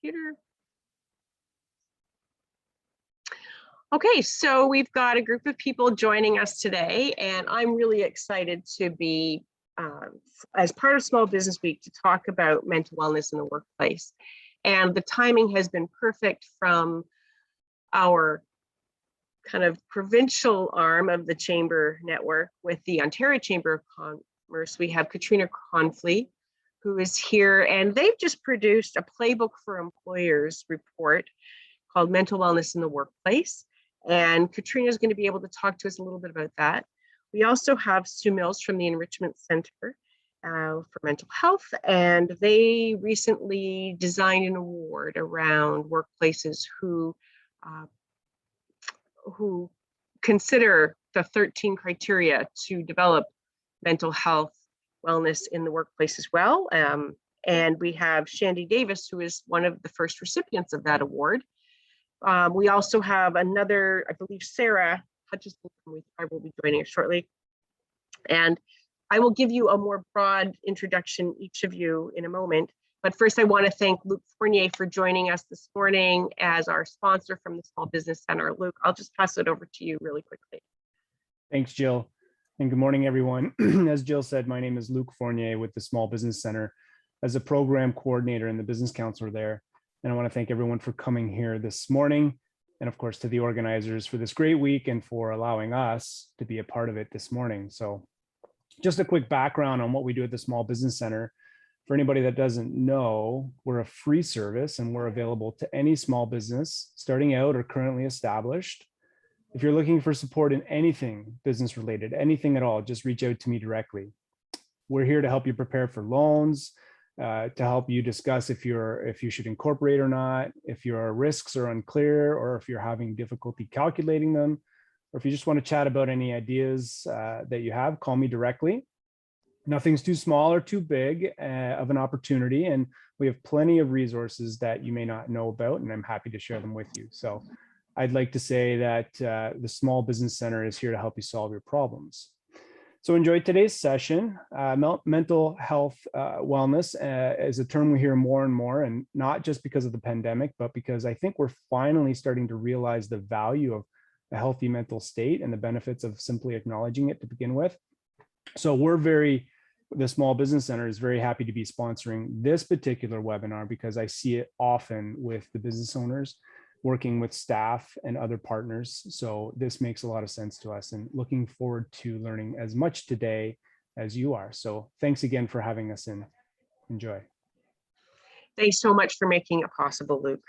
computer. Okay, so we've got a group of people joining us today, and I'm really excited to be, as part of Small Business Week, to talk about mental wellness in the workplace. And the timing has been perfect from our kind of provincial arm of the Chamber network with the Ontario Chamber of Commerce. We have Katrina Confley, who is here, and they've just produced a playbook for employers report called Mental Wellness in the Workplace. And Katrina is going to be able to talk to us a little bit about that. We also have Sue Mills from the Enrichment Centre for Mental Health, and they recently designed an award around workplaces who consider the 13 criteria to develop mental health wellness in the workplace as well. And we have Shandy Davis, who is one of the first recipients of that award. We also have another, I believe, Sarah Hutchison from WeThrive will be joining us shortly. And I will give you a more broad introduction, each of you, in a moment. But first, I want to thank Luc Fournier for joining us this morning as our sponsor from the Small Business Center. Luc, I'll just pass it over to you really quickly. Thanks, Jill. And good morning, everyone. As Jill said, my name is Luc Fournier with the Small Business Center as a program coordinator and the business counselor there. And I want to thank everyone for coming here this morning. And of course, to the organizers for this great week and for allowing us to be a part of it this morning. So just a quick background on what we do at the Small Business Center. For anybody that doesn't know, we're a free service and we're available to any small business starting out or currently established. If you're looking for support in anything business related, anything at all, just reach out to me directly. We're here to help you prepare for loans, to help you discuss if you should incorporate or not, if your risks are unclear, or if you're having difficulty calculating them, or if you just want to chat about any ideas that you have, call me directly. Nothing's too small or too big of an opportunity, and we have plenty of resources that you may not know about, and I'm happy to share them with you. So I'd like to say that the Small Business Center is here to help you solve your problems. So enjoy today's session. Mental health wellness is a term we hear more and more, and not just because of the pandemic, but because I think we're finally starting to realize the value of a healthy mental state and the benefits of simply acknowledging it to begin with. So the Small Business Center is very happy to be sponsoring this particular webinar because I see it often with the business owners working with staff and other partners. So this makes a lot of sense to us, and looking forward to learning as much today as you are. So thanks again for having us in. Enjoy. Thanks so much for making it possible, Luc.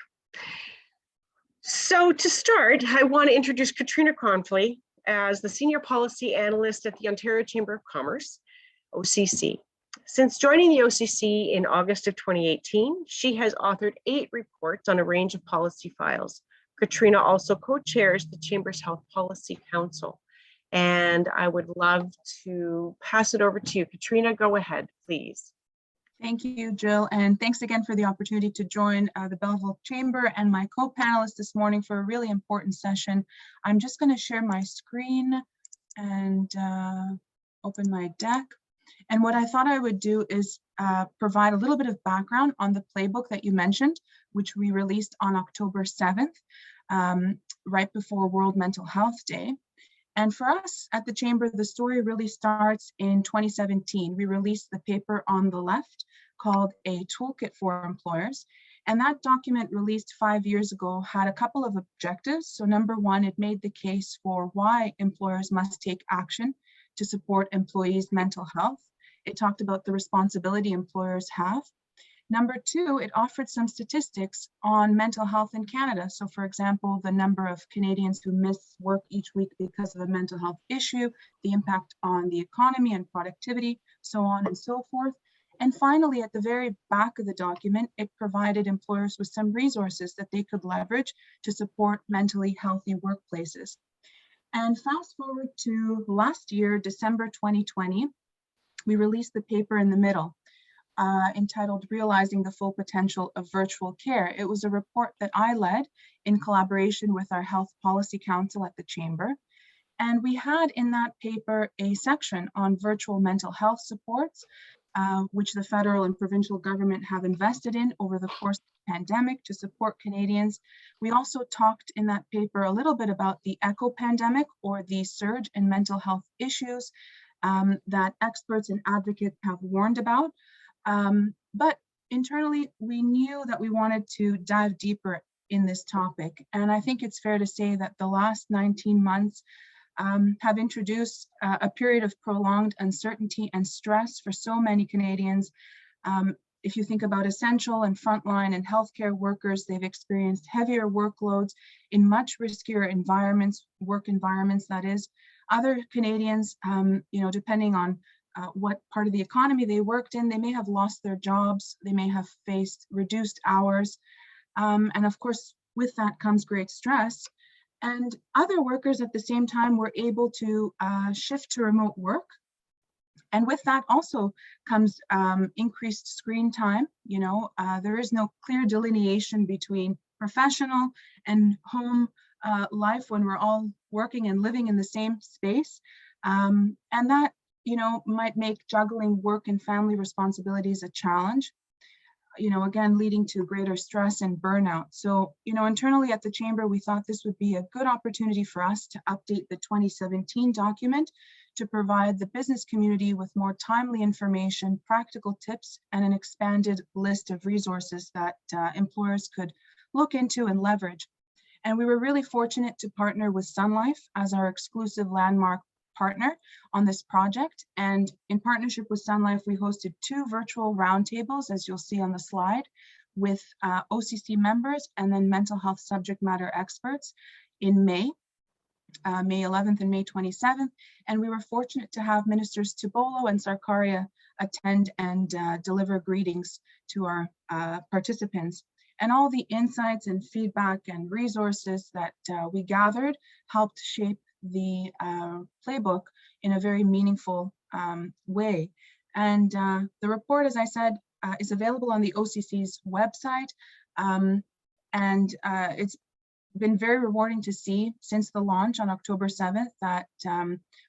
So to start, I want to introduce Katrina Confley as the Senior Policy Analyst at the Ontario Chamber of Commerce, OCC. Since joining the OCC in August of 2018, she has authored 8 reports on a range of policy files. Katrina also co-chairs the Chamber's Health Policy Council. And I would love to pass it over to you. Katrina, go ahead, please. Thank you, Jill, and thanks again for the opportunity to join the Belleville Chamber and my co-panelists this morning for a really important session. I'm just going to share my screen and open my deck. And what I thought I would do is provide a little bit of background on the playbook that you mentioned, which we released on October 7th, right before World Mental Health Day. And for us at the Chamber, the story really starts in 2017. We released the paper on the left called A Toolkit for Employers. And that document, released 5 years ago, had a couple of objectives. So number one, it made the case for why employers must take action to support employees' mental health. It talked about the responsibility employers have. Number two, it offered some statistics on mental health in Canada. So for example, the number of Canadians who miss work each week because of a mental health issue, the impact on the economy and productivity, so on and so forth. And finally, at the very back of the document, it provided employers with some resources that they could leverage to support mentally healthy workplaces. And fast forward to last year, December 2020, we released the paper in the middle, entitled Realizing the Full Potential of Virtual Care. It was a report that I led in collaboration with our Health Policy Council at the Chamber. And we had in that paper a section on virtual mental health supports, which the federal and provincial government have invested in over the course of pandemic to support Canadians. We also talked in that paper a little bit about the echo pandemic, or the surge in mental health issues that experts and advocates have warned about. But internally, we knew that we wanted to dive deeper in this topic. And I think it's fair to say that the last 19 months have introduced a period of prolonged uncertainty and stress for so many Canadians. If you think about essential and frontline and healthcare workers, they've experienced heavier workloads in much riskier environments, work environments, that is. Other Canadians, depending on what part of the economy they worked in, they may have lost their jobs, they may have faced reduced hours. And of course, with that comes great stress. And other workers at the same time were able to shift to remote work. And with that also comes increased screen time. There is no clear delineation between professional and home life when we're all working and living in the same space. And that, might make juggling work and family responsibilities a challenge. Again, leading to greater stress and burnout. So, internally at the Chamber, we thought this would be a good opportunity for us to update the 2017 document to provide the business community with more timely information, practical tips, and an expanded list of resources that employers could look into and leverage. And we were really fortunate to partner with Sun Life as our exclusive landmark partner on this project. And in partnership with Sun Life, we hosted 2 virtual roundtables, as you'll see on the slide, with OCC members and then mental health subject matter experts in May 11th and May 27th. And we were fortunate to have Ministers Tibolo and Sarkaria attend and deliver greetings to our participants. And all the insights and feedback and resources that we gathered helped shape the playbook in a very meaningful way. And the report, as I said, is available on the OCC's website. And it's been very rewarding to see since the launch on October 7th that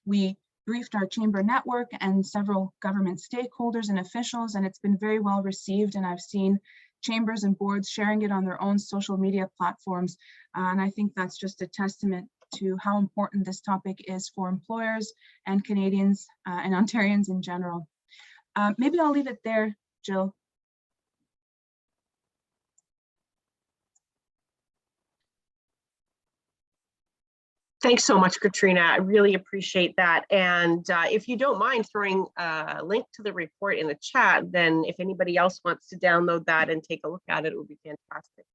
we briefed our Chamber network and several government stakeholders and officials, and it's been very well received. And I've seen chambers and boards sharing it on their own social media platforms. And I think that's just a testament to how important this topic is for employers and Canadians and Ontarians in general. Maybe I'll leave it there, Jill. Thanks so much, Katrina. I really appreciate that. And if you don't mind throwing a link to the report in the chat, then if anybody else wants to download that and take a look at it, it would be fantastic.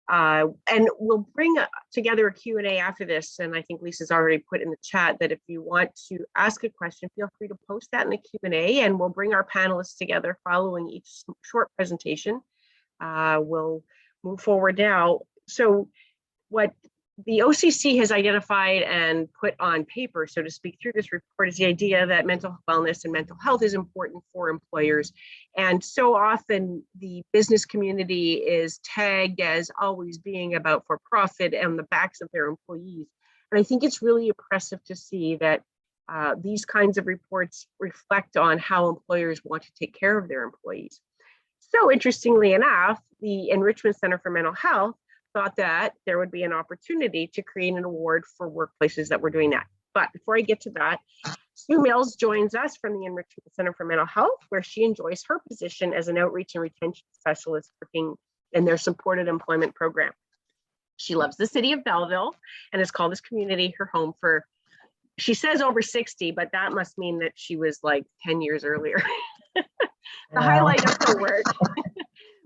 And we'll bring together a Q&A after this. And I think Lisa's already put in the chat that if you want to ask a question, feel free to post that in the Q&A, and we'll bring our panelists together following each short presentation. We'll move forward now. So what the OCC has identified and put on paper, so to speak, through this report is the idea that mental wellness and mental health is important for employers. And so often the business community is tagged as always being about for profit and the backs of their employees. And I think it's really impressive to see that these kinds of reports reflect on how employers want to take care of their employees. So interestingly enough, the Enrichment Centre for Mental Health thought that there would be an opportunity to create an award for workplaces that were doing that. But before I get to that, Sue Mills joins us from the Enrichment Centre for Mental Health, where she enjoys her position as an outreach and retention specialist working in their supported employment program. She loves the city of Belleville and has called this community her home for, she says over 60, but that must mean that she was like 10 years earlier. The highlight of her work.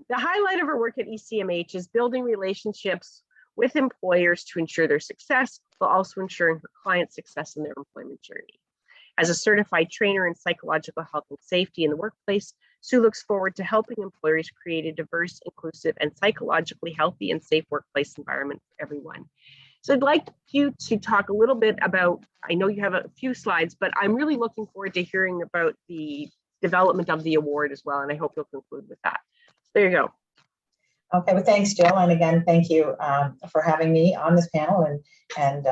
The highlight of her work at ECMH is building relationships with employers to ensure their success, while also ensuring her clients' success in their employment journey. As a certified trainer in psychological health and safety in the workplace, Sue looks forward to helping employers create a diverse, inclusive, and psychologically healthy and safe workplace environment for everyone. So I'd like you to talk a little bit about, I know you have a few slides, but I'm really looking forward to hearing about the development of the award as well, and I hope you'll conclude with that. There you go. Okay, well, thanks, Jill. And again, thank you for having me on this panel, and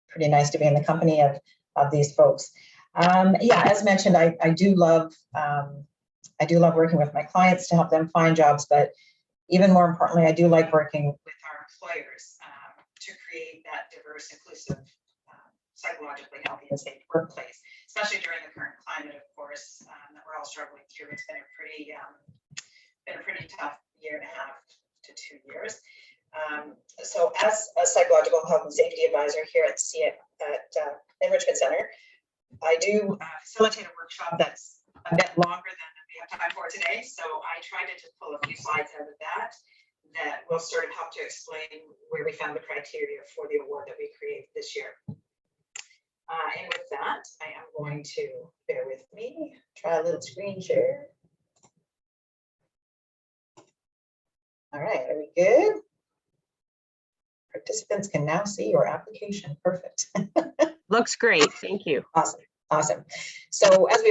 pretty nice to be in the company of these folks. Yeah, as mentioned, I do love I do love working with my clients to help them find jobs, but even more importantly, I do like working with our employers to create that diverse, inclusive, psychologically healthy and safe workplace, especially during the current climate, of course, that we're all struggling through. It's been a pretty tough year and a half to 2 years. So as a psychological health and safety advisor here at Enrichment Centre, I do facilitate a workshop that's a bit longer than we have time for today. So I tried to just pull a few slides out of that will sort of help to explain where we found the criteria for the award that we created this year. And with that, I am going to, bear with me, try a little screen share. All right, are we good? Participants can now see your application. Perfect. Looks great. Thank you. Awesome. Awesome. So as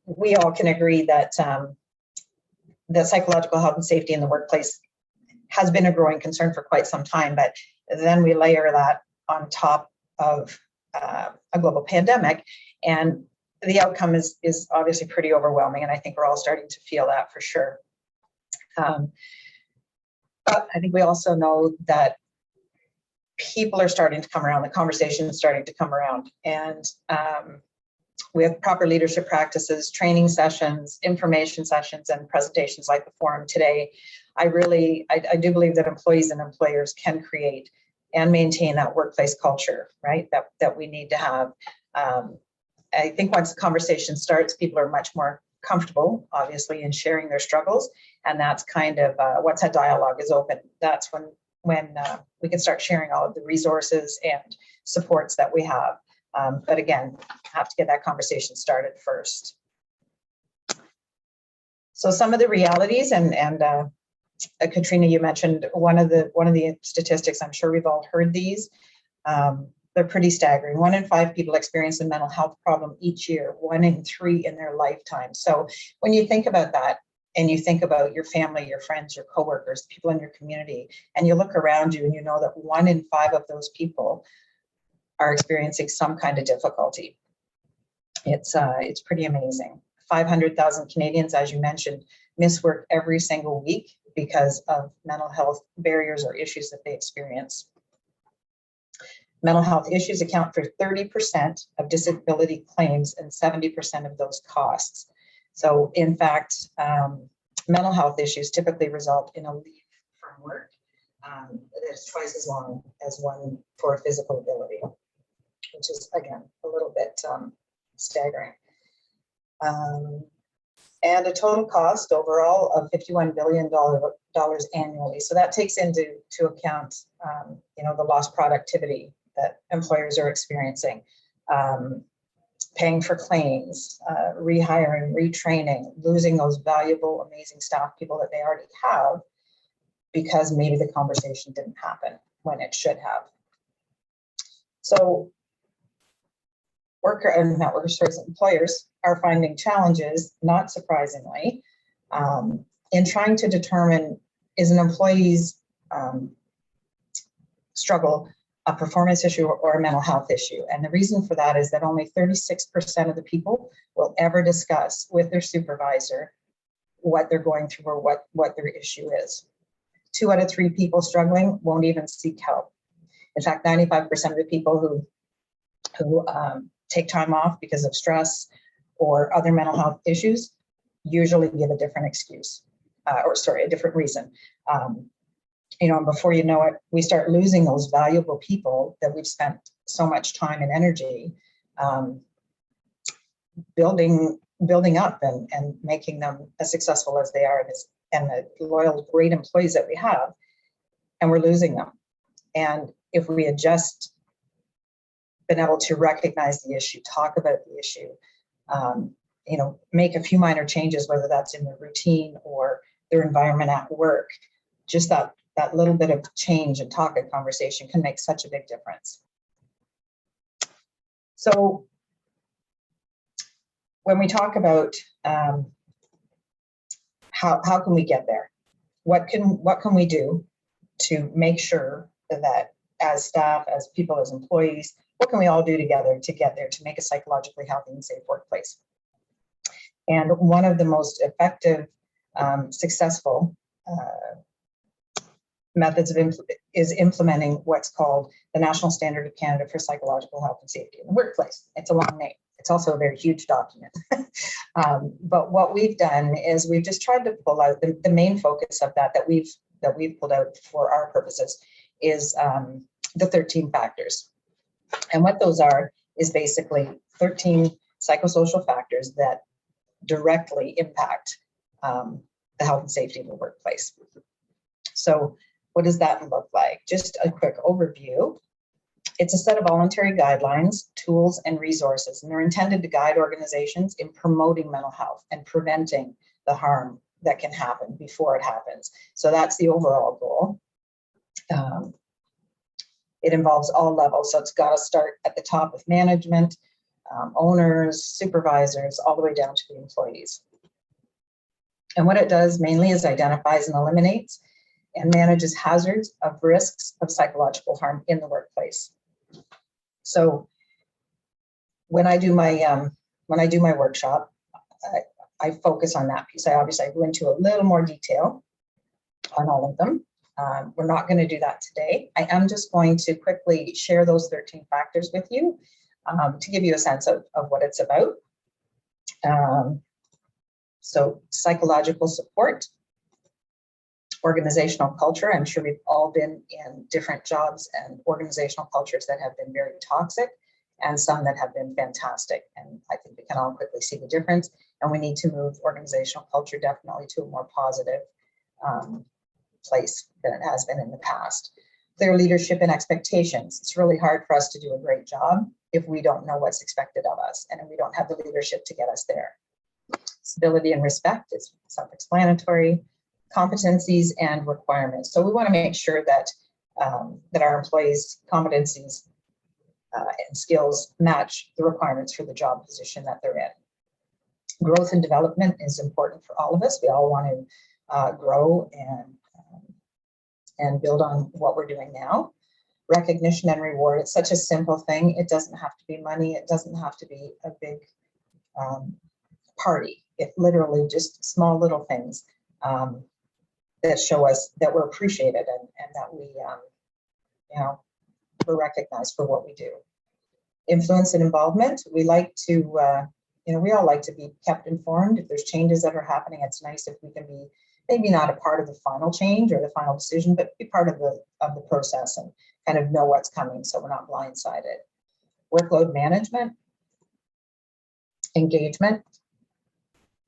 we all can agree that the psychological health and safety in the workplace has been a growing concern for quite some time, but then we layer that on top of a global pandemic, and the outcome is obviously pretty overwhelming, and I think we're all starting to feel that for sure. But I think we also know that people are starting to come around, the conversation is starting to come around, and with proper leadership practices, training sessions, information sessions, and presentations like the forum today, I do believe that employees and employers can create and maintain that workplace culture, right, that we need to have. I think once the conversation starts, people are much more comfortable, obviously, in sharing their struggles, and that's kind of once that dialogue is open, that's when we can start sharing all of the resources and supports that we have. But again, have to get that conversation started first. So some of the realities, and Katrina, you mentioned one of the statistics. I'm sure we've all heard these. They're pretty staggering. 1 in 5 people experience a mental health problem each year. 1 in 3 in their lifetime. So when you think about that, and you think about your family, your friends, your coworkers, people in your community, and you look around you and you know that 1 in 5 of those people are experiencing some kind of difficulty. It's pretty amazing. 500,000 Canadians, as you mentioned, miss work every single week because of mental health barriers or issues that they experience. Mental health issues account for 30% of disability claims and 70% of those costs. So in fact, mental health issues typically result in a leave from work that's twice as long as one for a physical ability, which is, again, a little bit staggering. And a total cost overall of $51 billion annually. So that takes into account, the lost productivity that employers are experiencing, paying for claims, rehiring, retraining, losing those valuable, amazing staff people that they already have because maybe the conversation didn't happen when it should have. So employers are finding challenges, not surprisingly, in trying to determine, is an employee's struggle a performance issue or a mental health issue. And the reason for that is that only 36% of the people will ever discuss with their supervisor what they're going through or what their issue is. 2 out of 3 people struggling won't even seek help. In fact, 95% of the people who take time off because of stress or other mental health issues usually give a different excuse, a different reason. And before you know it, we start losing those valuable people that we've spent so much time and energy building up and making them as successful as they are and the loyal, great employees that we have, and we're losing them. And if we had just been able to recognize the issue, talk about the issue, make a few minor changes, whether that's in their routine or their environment at work, just that little bit of change and talk and conversation can make such a big difference. So when we talk about how can we get there? What can we do to make sure that as staff, as people, as employees, what can we all do together to get there, to make a psychologically healthy and safe workplace? And one of the most effective, successful methods is implementing what's called the National Standard of Canada for Psychological Health and Safety in the Workplace. It's a long name. It's also a very huge document. But what we've done is we've just tried to pull out the main focus of that we've pulled out for our purposes is the 13 factors. And what those are is basically 13 psychosocial factors that directly impact the health and safety of the workplace. So what does that look like? Just a quick overview. It's a set of voluntary guidelines, tools, and resources, and they're intended to guide organizations in promoting mental health and preventing the harm that can happen before it happens. So that's the overall goal. It involves all levels, so it's got to start at the top with management, owners, supervisors, all the way down to the employees. And what it does mainly is identifies and eliminates and manages hazards of risks of psychological harm in the workplace. So when I do my workshop, I focus on that piece. I go into a little more detail on all of them. We're not going to do that today. I am just going to quickly share those 13 factors with you to give you a sense of what it's about. So psychological support, organizational culture. I'm sure we've all been in different jobs and organizational cultures that have been very toxic and some that have been fantastic. And I think we can all quickly see the difference. And we need to move organizational culture definitely to a more positive place than it has been in the past. Clear leadership and expectations. It's really hard for us to do a great job if we don't know what's expected of us and if we don't have the leadership to get us there. Stability and respect is self-explanatory. Competencies and requirements. So we want to make sure that that our employees' competencies and skills match the requirements for the job position that they're in. Growth and development is important for all of us. We all want to grow and build on what we're doing now. Recognition and reward. It's such a simple thing. It doesn't have to be money. It doesn't have to be a big party. It literally just small little things that show us that we're appreciated and that we, we're recognized for what we do. Influence and involvement. We like to, we all like to be kept informed. If there's changes that are happening, it's nice if we can be maybe not a part of the final change or the final decision, but be part of the process and kind of know what's coming so we're not blindsided. Workload management, engagement,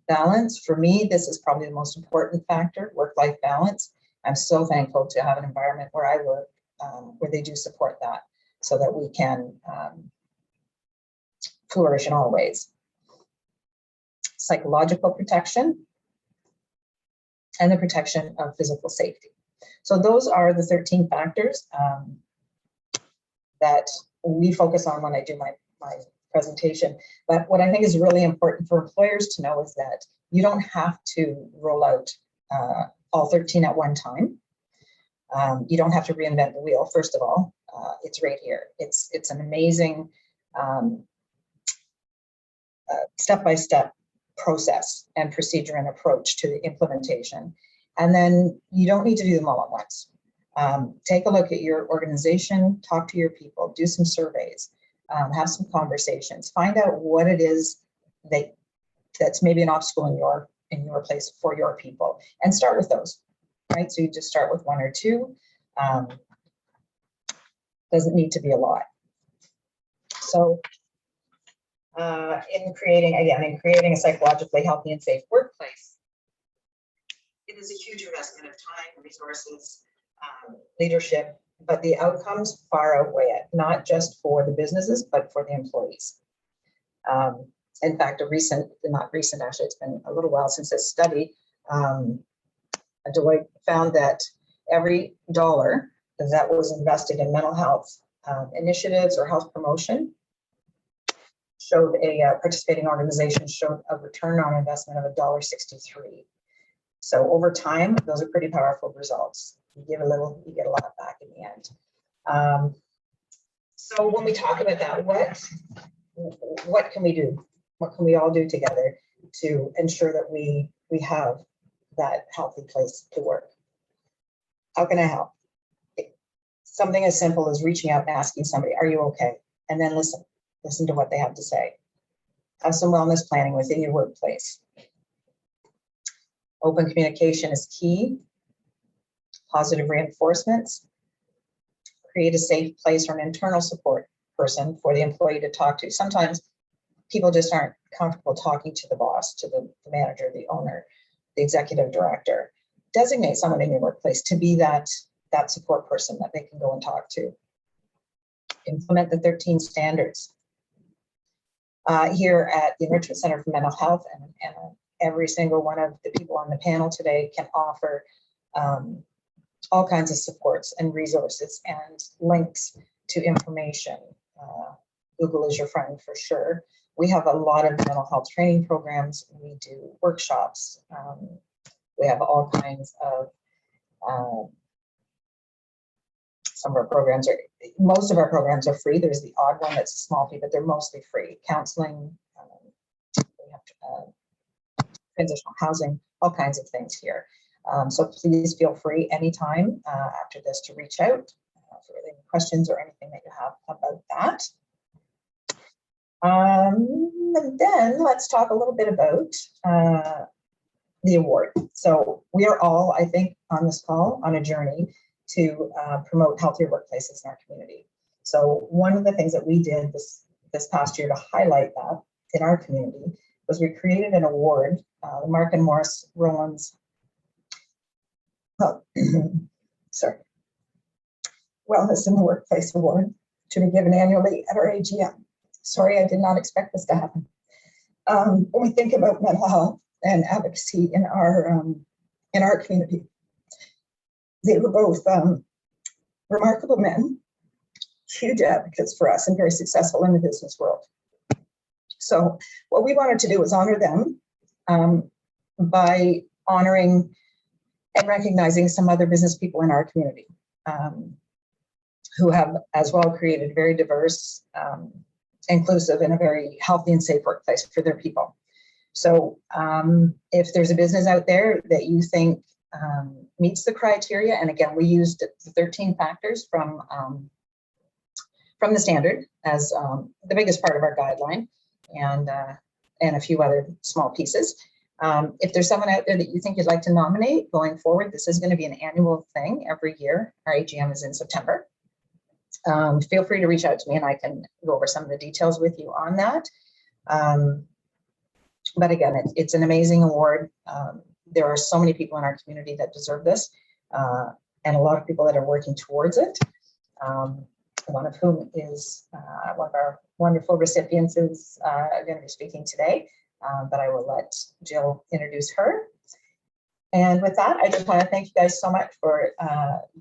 balance. For me, this is probably the most important factor, work-life balance. I'm so thankful to have an environment where I work where they do support that so that we can flourish in all ways. Psychological protection and the protection of physical safety. So those are the 13 factors that we focus on when I do my presentation. But what I think is really important for employers to know is that you don't have to roll out all 13 at one time. You don't have to reinvent the wheel. First of all, it's right here. It's an amazing step-by-step process and procedure and approach to the implementation. And then you don't need to do them all at once. Take a look at your organization, talk to your people, do some surveys. Have some conversations, find out what it is that's maybe an obstacle in your place for your people, and start with those, right? So you just start with one or two. Doesn't need to be a lot. So in creating a psychologically healthy and safe workplace, it is a huge investment of time, resources, leadership, but the outcomes far outweigh it, not just for the businesses, but for the employees. In fact, not recent, actually, it's been a little while since this study, Deloitte found that every dollar that was invested in mental health initiatives or health promotion showed participating organization showed a return on investment of $1.63. So over time, those are pretty powerful results. You give a little, you get a lot back in the end. So when we talk about that, what can we do? What can we all do together? to ensure that we have that healthy place to work. How can I help? Something as simple as reaching out and asking somebody, are you okay? And then listen to what they have to say. Have some wellness planning within your workplace. Open communication is key. Positive reinforcements. Create a safe place or an internal support person for the employee to talk to. Sometimes people just aren't comfortable talking to the boss, to the manager, the owner, the executive director. Designate someone in your workplace to be that support person that they can go and talk to. Implement the 13 standards. Here at the Enrichment Centre for Mental Health, and every single one of the people on the panel today can offer all kinds of supports and resources and links to information. Google is your friend for sure. We have a lot of mental health training programs. We do workshops. We have all kinds of, most of our programs are free. There's the odd one that's a small fee, but they're mostly free. Counseling, we have transitional housing, all kinds of things here. So please feel free anytime after this to reach out for any questions or anything that you have about that. And then let's talk a little bit about the award. So we are all, I think, on this call on a journey to promote healthier workplaces in our community. So one of the things that we did this past year to highlight that in our community was we created an award, the Mark and Morris Rowlands Wellness in the Workplace Award, to be given annually at our AGM. Sorry, I did not expect this to happen. When we think about mental health and advocacy in our community, they were both remarkable men, huge advocates for us, and very successful in the business world. So what we wanted to do was honor them by honoring and recognizing some other business people in our community who have as well created very diverse, inclusive, and a very healthy and safe workplace for their people. So if there's a business out there that you think meets the criteria, and again, we used the 13 factors from the standard as the biggest part of our guideline, and a few other small pieces. If there's someone out there that you think you'd like to nominate going forward, this is going to be an annual thing every year. Our AGM is in September. Feel free to reach out to me and I can go over some of the details with you on that. But again, it's an amazing award. There are so many people in our community that deserve this, and a lot of people that are working towards it. One of whom is one of our wonderful recipients is going to be speaking today, but I will let Jill introduce her. And with that, I just want to thank you guys so much for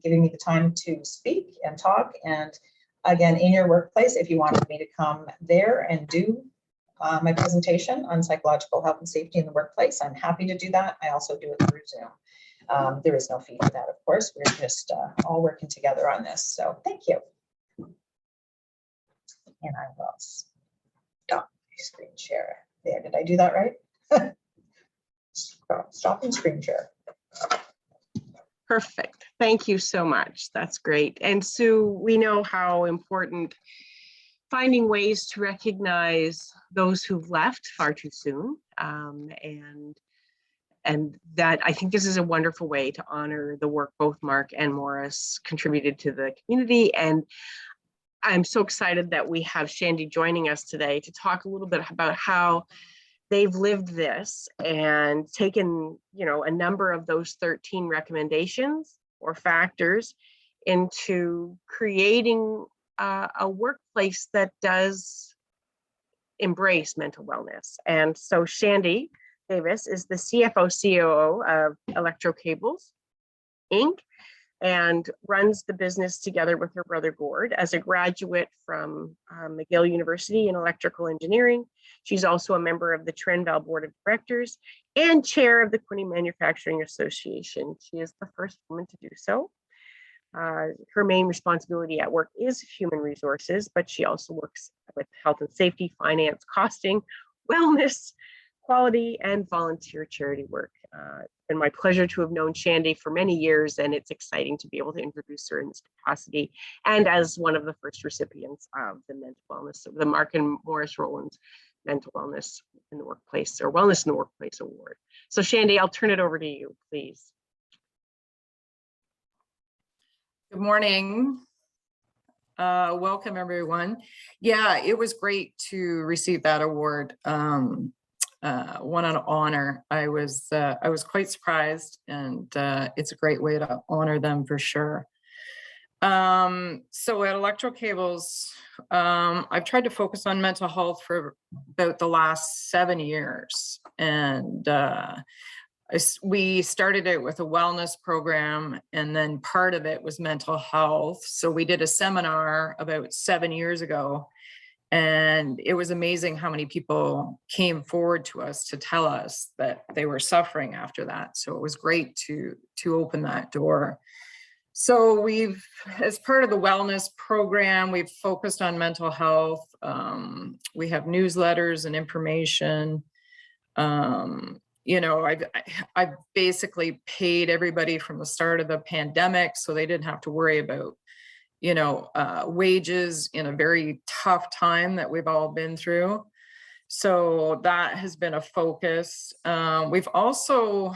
giving me the time to speak and talk. And again, in your workplace, if you wanted me to come there and do my presentation on psychological health and safety in the workplace, I'm happy to do that. I also do it through Zoom. There is no fee for that, of course. We're just all working together on this. So thank you. And I will stop my screen share there. Did I do that right? Stopping screen share. Perfect. Thank you so much. That's great. And Sue, we know how important finding ways to recognize those who've left far too soon. And that I think this is a wonderful way to honor the work both Mark and Morris contributed to the community. And I'm so excited that we have Shandy joining us today to talk a little bit about how they've lived this and taken, a number of those 13 recommendations or factors into creating a workplace that does embrace mental wellness. And so Shandy Davis is the CFO COO of ElectroCables Inc and runs the business together with her brother Gord. As a graduate from McGill University in electrical engineering, she's also a member of the Trenval Board of Directors and chair of the Quinte Manufacturing Association. She is the first woman to do so. Her main responsibility at work is human resources, but she also works with health and safety, finance, costing, wellness, quality and volunteer charity work. It's been my pleasure to have known Shandy for many years, and it's exciting to be able to introduce her in this capacity and as one of the first recipients of the mental wellness, the Mark and Morris Rowland Mental Wellness in the Workplace, or Wellness in the Workplace Award. So Shandy, I'll turn it over to you, please. Good morning. Welcome everyone. Yeah, it was great to receive that award. What an honor. I was quite surprised, and it's a great way to honor them for sure. So at ElectroCables, I've tried to focus on mental health for about the last 7 years, and we started it with a wellness program, and then part of it was mental health. So we did a seminar about 7 years ago, and it was amazing how many people came forward to us to tell us that they were suffering after that. So it was great to open that door. So we've, as part of the wellness program, we've focused on mental health. We have newsletters and information. You know, I've basically paid everybody from the start of the pandemic, so they didn't have to worry about, you know, wages in a very tough time that we've all been through. So that has been a focus. We've also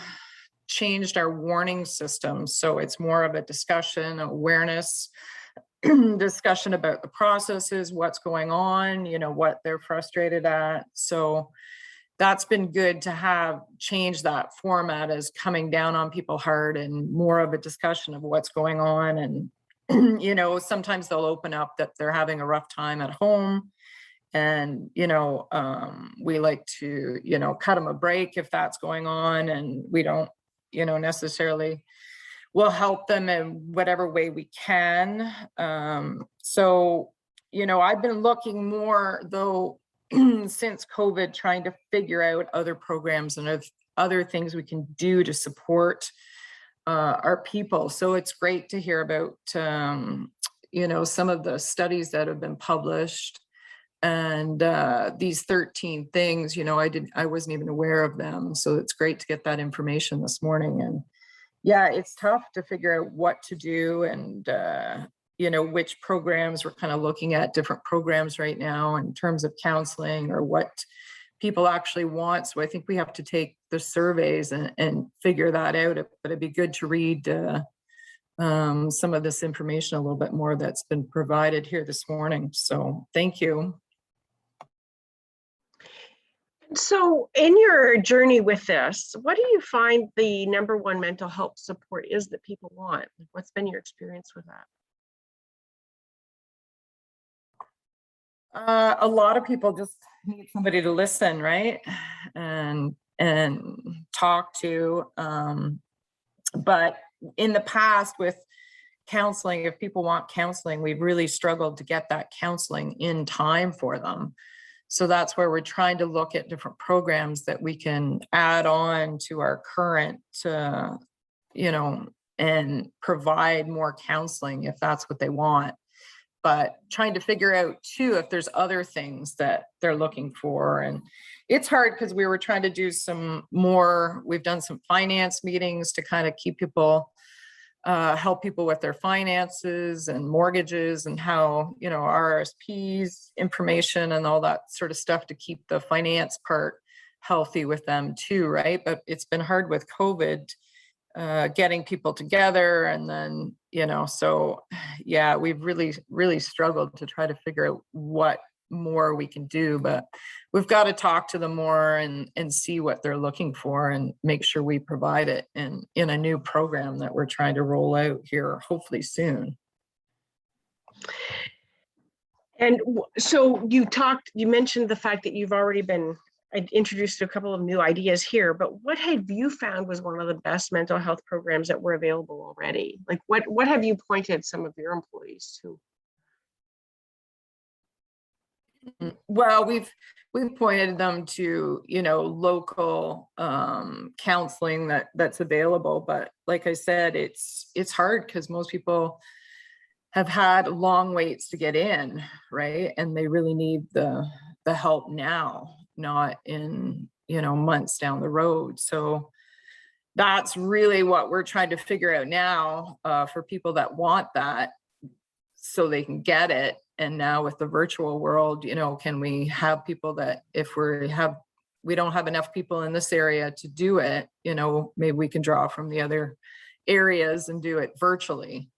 changed our warning system, so it's more of a discussion, awareness, discussion about the processes, what's going on, you know, what they're frustrated at. So that's been good to have changed that format as coming down on people hard and more of a discussion of what's going on. And, you know, sometimes they'll open up that they're having a rough time at home. And, you know, we like to, you know, cut them a break if that's going on. And we don't, you know, necessarily will help them in whatever way we can. So, you know, I've been looking more though, since COVID, trying to figure out other programs and other things we can do to support our people. So it's great to hear about, you know, some of the studies that have been published, and these 13 things, you know, I wasn't even aware of them. So it's great to get that information this morning. And yeah, it's tough to figure out what to do, and you know, which programs. We're kind of looking at different programs right now in terms of counseling or what people actually want. So I think we have to take the surveys and figure that out. But it'd be good to read some of this information a little bit more that's been provided here this morning. So thank you. So in your journey with this, what do you find the #1 mental health support is that people want? What's been your experience with that? A lot of people just need somebody to listen, right? And talk to. But in the past with counseling, if people want counseling, we've really struggled to get that counseling in time for them. So that's where we're trying to look at different programs that we can add on to our current, you know, and provide more counseling if that's what they want. But trying to figure out too, if there's other things that they're looking for. And it's hard because we were trying to do some more, we've done some finance meetings to kind of keep people, help people with their finances and mortgages and how, you know, RRSPs information and all that sort of stuff to keep the finance part healthy with them too, right? But it's been hard with COVID, getting people together, and then, you know, so yeah, we've really struggled to try to figure out what more we can do, but we've got to talk to them more and see what they're looking for and make sure we provide it in a new program that we're trying to roll out here hopefully soon. And so you mentioned the fact that you've already been introduced to a couple of new ideas here, but what have you found was one of the best mental health programs that were available already? Like what have you pointed some of your employees to? Well, we've pointed them to, you know, local counseling that's available, but like I said, it's hard because most people have had long waits to get in, right? And they really need the help now, not in, months down the road. So that's really what we're trying to figure out now, for people that want that, so they can get it. And now with the virtual world, can we have people that, if we don't have enough people in this area to do it, maybe we can draw from the other areas and do it virtually,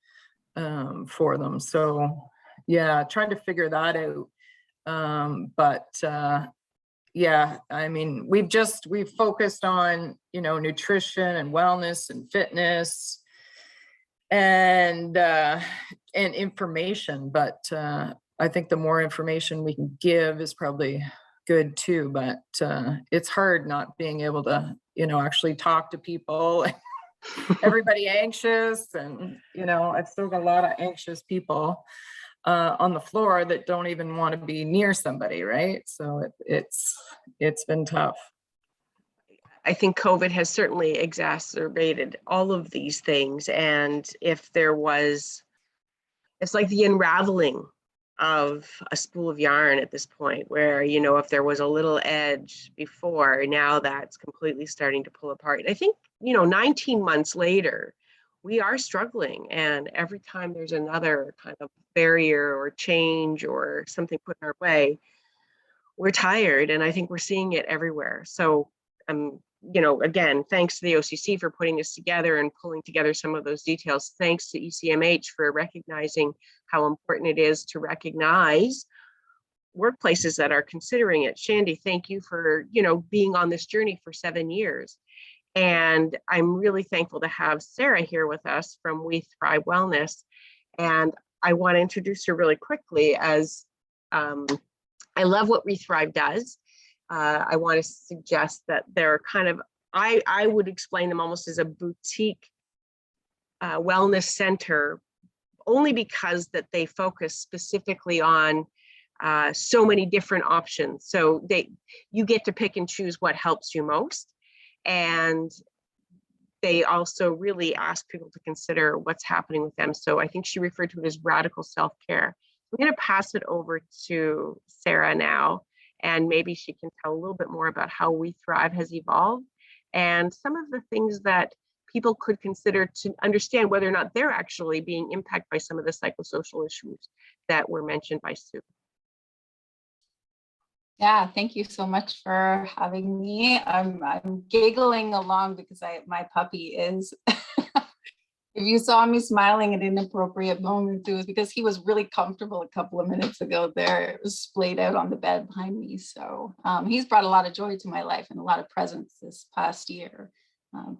for them. So yeah, trying to figure that out. Yeah, I mean, we've focused on, nutrition and wellness and fitness and information, but I think the more information we can give is probably good too, but it's hard not being able to, actually talk to people. Everybody anxious, and I've still got a lot of anxious people on the floor that don't even want to be near somebody, right? So it's been tough. I think COVID has certainly exacerbated all of these things. And if there was, it's like the unraveling of a spool of yarn at this point, where, if there was a little edge before, now that's completely starting to pull apart. And I think, 19 months later, we are struggling. And every time there's another kind of barrier or change or something put in our way, we're tired. And I think we're seeing it everywhere. So again, thanks to the OCC for putting this together and pulling together some of those details. Thanks to ECMH for recognizing how important it is to recognize workplaces that are considering it. Shandy, thank you for, being on this journey for 7 years. And I'm really thankful to have Sarah here with us from WeThrive Wellness. And I want to introduce her really quickly, as I love what WeThrive does. I want to suggest that they're kind of, I would explain them almost as a boutique wellness center, only because that they focus specifically on so many different options. So you get to pick and choose what helps you most. And they also really ask people to consider what's happening with them. So I think she referred to it as radical self-care. I'm going to pass it over to Sarah now, and maybe she can tell a little bit more about how WeThrive has evolved and some of the things that people could consider to understand whether or not they're actually being impacted by some of the psychosocial issues that were mentioned by Sue. Yeah, thank you so much for having me. I'm giggling along because my puppy is, if you saw me smiling at inappropriate moments, it was because he was really comfortable a couple of minutes ago there. It was splayed out on the bed behind me. So he's brought a lot of joy to my life and a lot of presence this past year,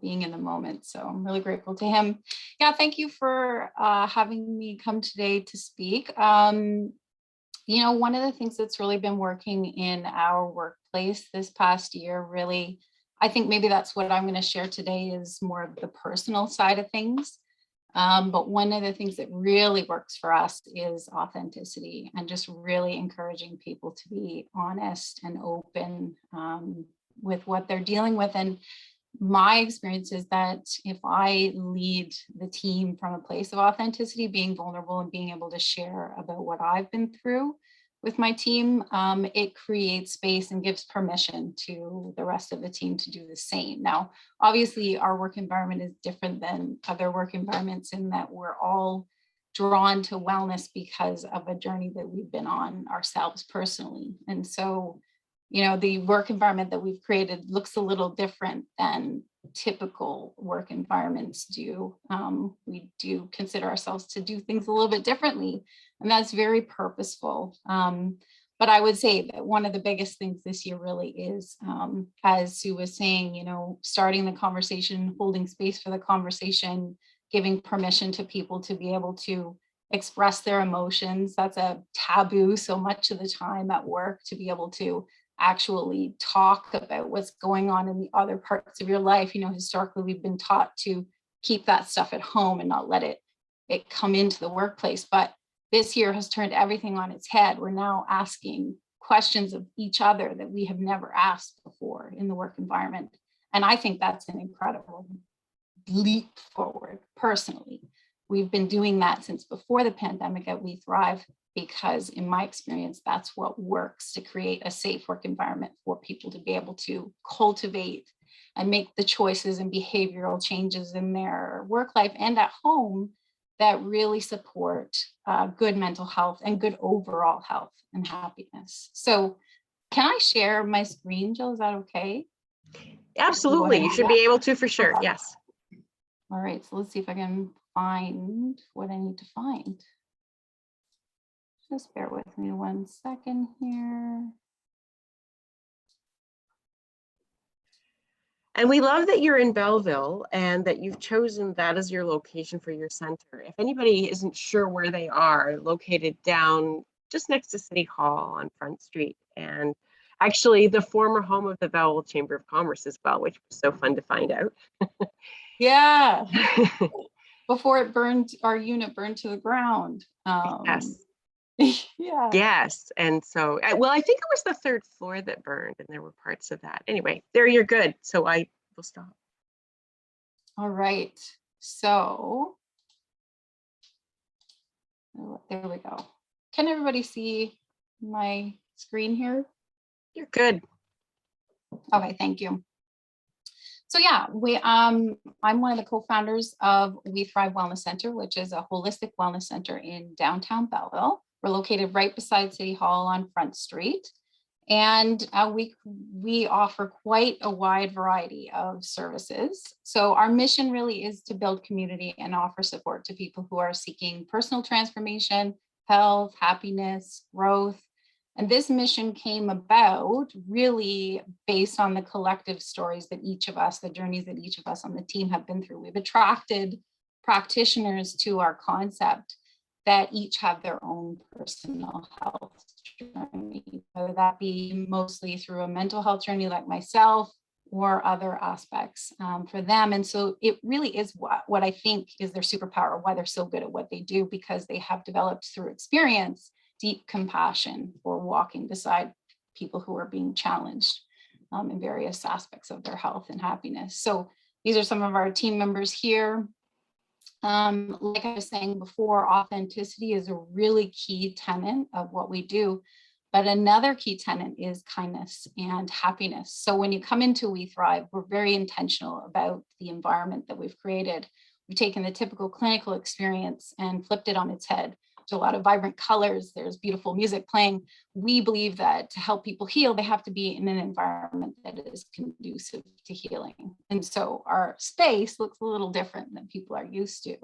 being in the moment. So I'm really grateful to him. Yeah, thank you for having me come today to speak. One of the things that's really been working in our workplace this past year, really, I think maybe that's what I'm going to share today, is more of the personal side of things. But one of the things that really works for us is authenticity, and just really encouraging people to be honest and open with what they're dealing with. And my experience is that if I lead the team from a place of authenticity, being vulnerable and being able to share about what I've been through with my team, it creates space and gives permission to the rest of the team to do the same. Now, obviously, our work environment is different than other work environments in that we're all drawn to wellness because of a journey that we've been on ourselves personally. And so, the work environment that we've created looks a little different than typical work environments do. We do consider ourselves to do things a little bit differently, and that's very purposeful. But I would say that one of the biggest things this year really is, as Sue was saying, starting the conversation, holding space for the conversation, giving permission to people to be able to express their emotions. That's a taboo so much of the time at work, to be able to actually talk about what's going on in the other parts of your life. Historically, we've been taught to keep that stuff at home and not let it come into the workplace. But this year has turned everything on its head. We're now asking questions of each other that we have never asked before in the work environment. And I think that's an incredible leap forward personally. We've been doing that since before the pandemic at WeThrive. because in my experience, that's what works to create a safe work environment for people to be able to cultivate and make the choices and behavioral changes in their work life and at home that really support good mental health and good overall health and happiness. So can I share my screen, Jill? Is that okay? Absolutely. You should be able to for sure. Yes. All right, so let's see if I can find what I need to find. Just bear with me 1 second here. And we love that you're in Belleville and that you've chosen that as your location for your center. If anybody isn't sure where they are, located down just next to City Hall on Front Street, and actually the former home of the Belleville Chamber of Commerce as well, which was so fun to find out. Yeah, before it burned, our unit burned to the ground. Yes. Yeah. Yes. And so, well, I think it was the third floor that burned and there were parts of that. Anyway, there you're good. So I will stop. All right. So there we go. Can everybody see my screen here? You're good. Okay, thank you. So yeah, I'm one of the co-founders of WeThrive Wellness Center, which is a holistic wellness center in downtown Belleville. We're located right beside City Hall on Front Street. And we offer quite a wide variety of services. So our mission really is to build community and offer support to people who are seeking personal transformation, health, happiness, growth. And this mission came about really based on the collective stories that each of us, the journeys that each of us on the team have been through. We've attracted practitioners to our concept that each have their own personal health journey, whether that be mostly through a mental health journey like myself or other aspects for them. And so it really is what I think is their superpower, why they're so good at what they do, because they have developed through experience deep compassion for walking beside people who are being challenged in various aspects of their health and happiness. So these are some of our team members here. Like I was saying before, authenticity is a really key tenet of what we do. But another key tenet is kindness and happiness. So when you come into WeThrive, we're very intentional about the environment that we've created. We've taken the typical clinical experience and flipped it on its head. There's a lot of vibrant colors, there's beautiful music playing. We believe that to help people heal, they have to be in an environment that is conducive to healing. And so our space looks a little different than people are used to.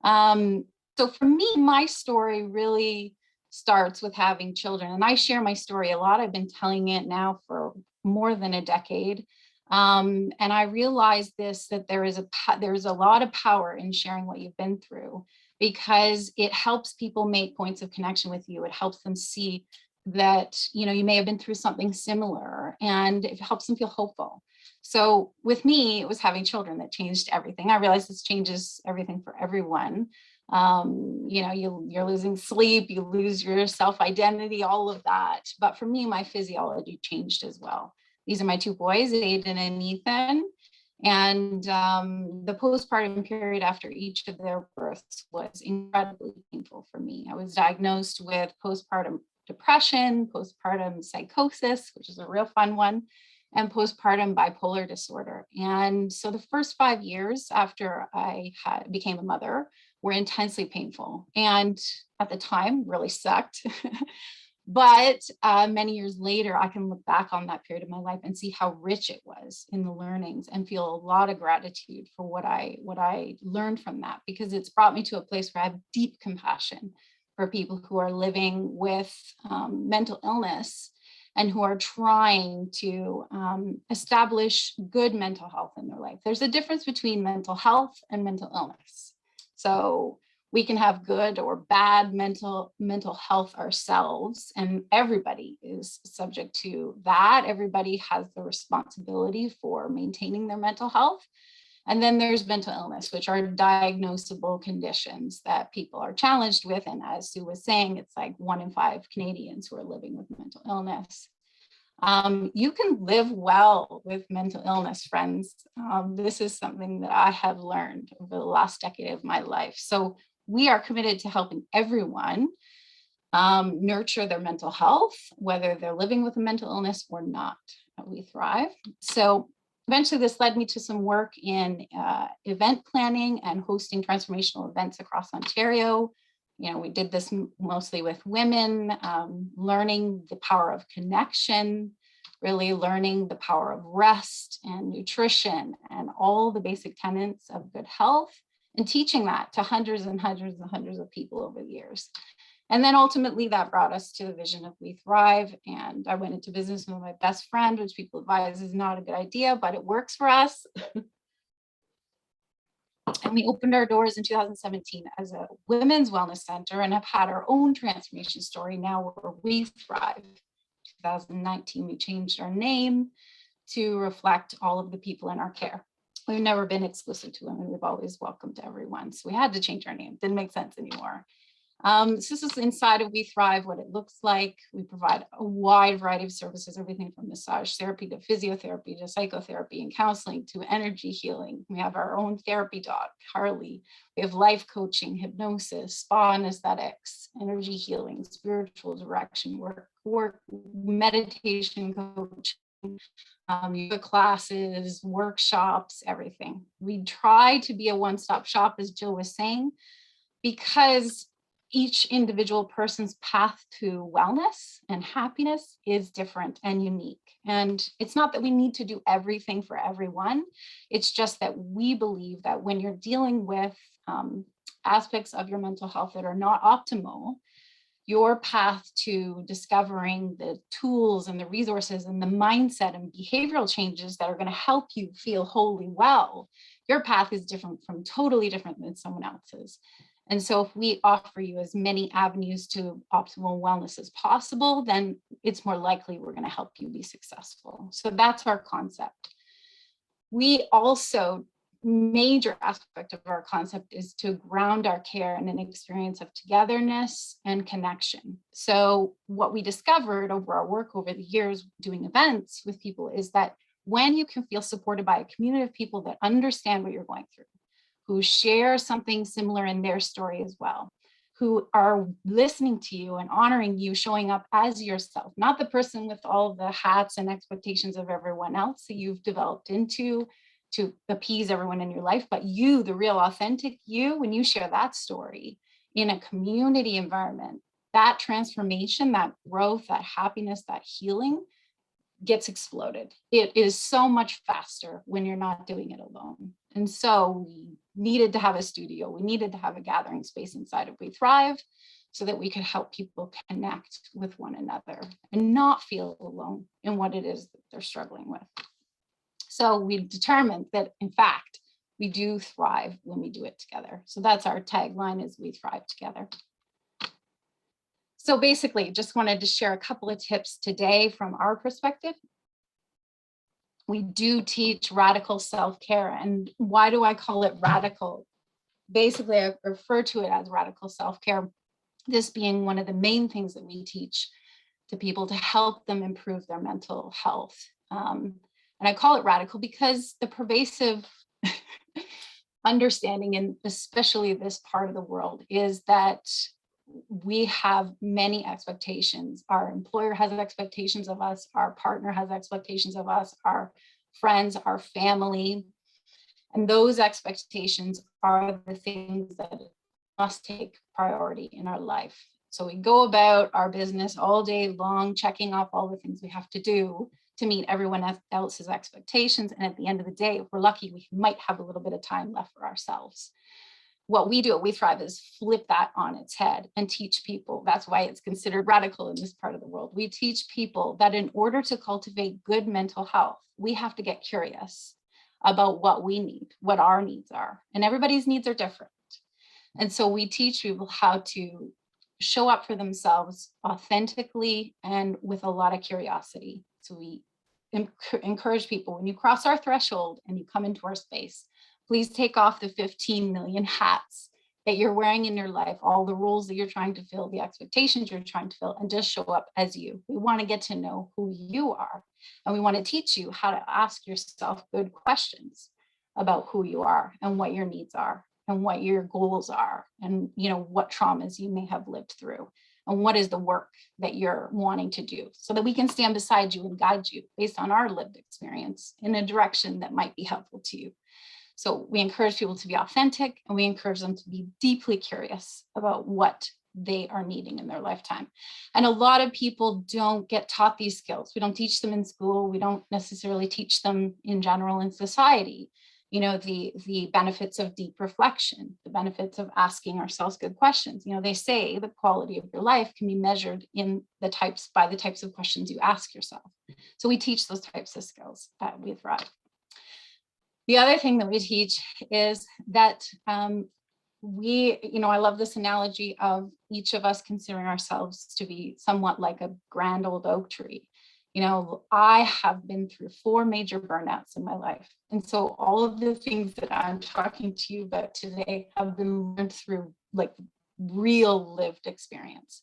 So for me, my story really starts with having children. And I share my story a lot. I've been telling it now for more than a decade. And I realized that there is a lot of power in sharing what you've been through, because it helps people make points of connection with you. It helps them see that, you may have been through something similar, and it helps them feel hopeful. So with me, it was having children that changed everything. I realized this changes everything for everyone. You're losing sleep, you lose your self-identity, all of that. But for me, my physiology changed as well. These are my two boys, Aiden and Ethan. And the postpartum period after each of their births was incredibly painful for me. I was diagnosed with postpartum depression, postpartum psychosis, which is a real fun one, and postpartum bipolar disorder. And so the first 5 years after I became a mother were intensely painful, and at the time really sucked. But many years later, I can look back on that period of my life and see how rich it was in the learnings, and feel a lot of gratitude for what I learned from that, because it's brought me to a place where I have deep compassion for people who are living with mental illness and who are trying to establish good mental health in their life. There's a difference between mental health and mental illness. So we can have good or bad mental health ourselves, and everybody is subject to that. Everybody has the responsibility for maintaining their mental health. And then there's mental illness, which are diagnosable conditions that people are challenged with. And as Sue was saying, it's like 1 in 5 Canadians who are living with mental illness. You can live well with mental illness, friends. This is something that I have learned over the last decade of my life. So we are committed to helping everyone nurture their mental health, whether they're living with a mental illness or not at WeThrive. So eventually this led me to some work in event planning and hosting transformational events across Ontario. You know, we did this mostly with women, learning the power of connection, really learning the power of rest and nutrition and all the basic tenets of good health, and teaching that to hundreds and hundreds and hundreds of people over the years. And then ultimately that brought us to the vision of WeThrive. And I went into business with my best friend, which people advise is not a good idea, but it works for us. And we opened our doors in 2017 as a women's wellness center and have had our own transformation story now where WeThrive. 2019, we changed our name to reflect all of the people in our care. We've never been exclusive to women. We've always welcomed everyone. So we had to change our name. Didn't make sense anymore. So this is inside of WeThrive, what it looks like. We provide a wide variety of services, everything from massage therapy to physiotherapy to psychotherapy and counseling to energy healing. We have our own therapy dog, Harley. We have life coaching, hypnosis, spa and aesthetics, energy healing, spiritual direction, work, meditation coaching, yoga classes, workshops, everything. We try to be a one-stop shop, as Jill was saying, because each individual person's path to wellness and happiness is different and unique. And it's not that we need to do everything for everyone. It's just that we believe that when you're dealing with aspects of your mental health that are not optimal, your path to discovering the tools and the resources and the mindset and behavioral changes that are going to help you feel wholly well, your path is totally different than someone else's. And so if we offer you as many avenues to optimal wellness as possible, then it's more likely we're going to help you be successful. So that's our concept. We also, major aspect of our concept is to ground our care in an experience of togetherness and connection. So what we discovered over our work over the years doing events with people is that when you can feel supported by a community of people that understand what you're going through, who share something similar in their story as well, who are listening to you and honoring you, showing up as yourself, not the person with all the hats and expectations of everyone else that you've developed into to appease everyone in your life, but you, the real authentic you, when you share that story in a community environment, that transformation, that growth, that happiness, that healing gets exploded. It is so much faster when you're not doing it alone. And so we needed to have a studio. We needed to have a gathering space inside of WeThrive so that we could help people connect with one another and not feel alone in what it is that they're struggling with. So we determined that, in fact, we do thrive when we do it together. So that's our tagline, is we thrive together. So basically, just wanted to share a couple of tips today from our perspective. We do teach radical self-care. And why do I call it radical? Basically, I refer to it as radical self-care, this being one of the main things that we teach to people to help them improve their mental health. And I call it radical because the pervasive understanding, and especially this part of the world, is that we have many expectations. Our employer has expectations of us, our partner has expectations of us, our friends, our family. And those expectations are the things that must take priority in our life. So we go about our business all day long, checking off all the things we have to do to meet everyone else's expectations. And at the end of the day, if we're lucky, we might have a little bit of time left for ourselves. What we do at WeThrive is flip that on its head and teach people. That's why it's considered radical in this part of the world. We teach people that in order to cultivate good mental health, we have to get curious about what we need, what our needs are. And everybody's needs are different. And so we teach people how to show up for themselves authentically and with a lot of curiosity. So we encourage people, when you cross our threshold and you come into our space, please take off the 15 million hats that you're wearing in your life, all the roles that you're trying to fill, the expectations you're trying to fill, and just show up as you. We want to get to know who you are. And we want to teach you how to ask yourself good questions about who you are and what your needs are and what your goals are and what traumas you may have lived through. and what is the work that you're wanting to do, so that we can stand beside you and guide you based on our lived experience in a direction that might be helpful to you. So we encourage people to be authentic, and we encourage them to be deeply curious about what they are needing in their lifetime. And a lot of people don't get taught these skills. We don't teach them in school. We don't necessarily teach them in general in society. You know, the benefits of deep reflection, the benefits of asking ourselves good questions. You know, they say the quality of your life can be measured in by the types of questions you ask yourself. So we teach those types of skills at WeThrive. The other thing that we teach is that I love this analogy of each of us considering ourselves to be somewhat like a grand old oak tree. You know, I have been through 4 major burnouts in my life. And so all of the things that I'm talking to you about today have been learned through like real lived experience.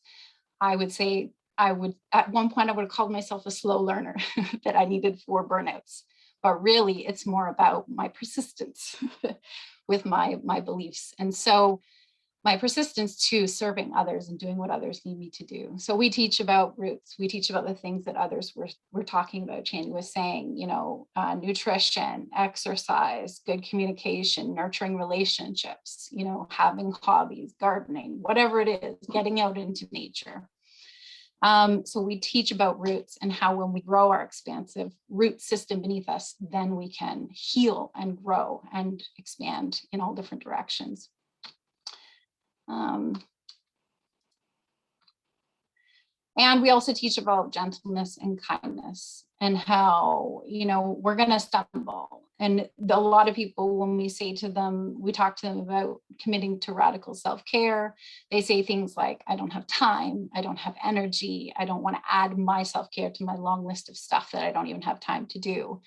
I would say at one point, I would have called myself a slow learner, that I needed 4 burnouts. But really, it's more about my persistence with my beliefs. And so my persistence to serving others and doing what others need me to do. So we teach about roots. We teach about the things that others were talking about. Cheney was saying, you know, nutrition, exercise, good communication, nurturing relationships, you know, having hobbies, gardening, whatever it is, getting out into nature. So we teach about roots and how when we grow our expansive root system beneath us, then we can heal and grow and expand in all different directions. And we also teach about gentleness and kindness, and how, you know, we're going to stumble. And a lot of people, when we say to them, we talk to them about committing to radical self-care, they say things like, I don't have time, I don't have energy, I don't want to add my self-care to my long list of stuff that I don't even have time to do.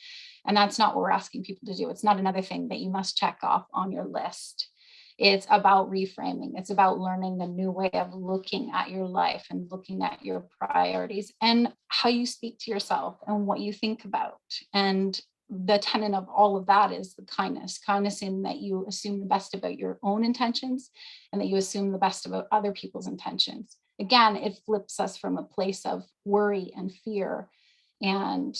And that's not what we're asking people to do. It's not another thing that you must check off on your list. It's about reframing. It's about learning a new way of looking at your life and looking at your priorities and how you speak to yourself and what you think about. And the tenet of all of that is the kindness in that you assume the best about your own intentions and that you assume the best about other people's intentions. Again, it flips us from a place of worry and fear and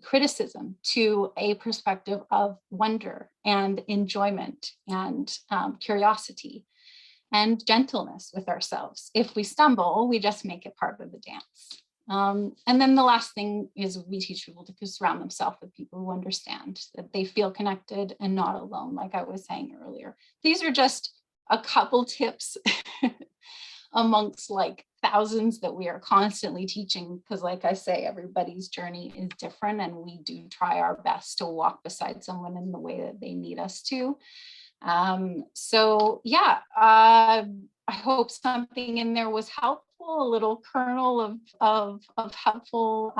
criticism to a perspective of wonder and enjoyment and curiosity and gentleness with ourselves. If we stumble, we just make it part of the dance. And then the last thing is we teach people to surround themselves with people who understand, that they feel connected and not alone, like I was saying earlier. These are just a couple tips amongst like thousands that we are constantly teaching, because like I say, everybody's journey is different, and we do try our best to walk beside someone in the way that they need us to. So yeah, I hope something in there was helpful, a little kernel of helpful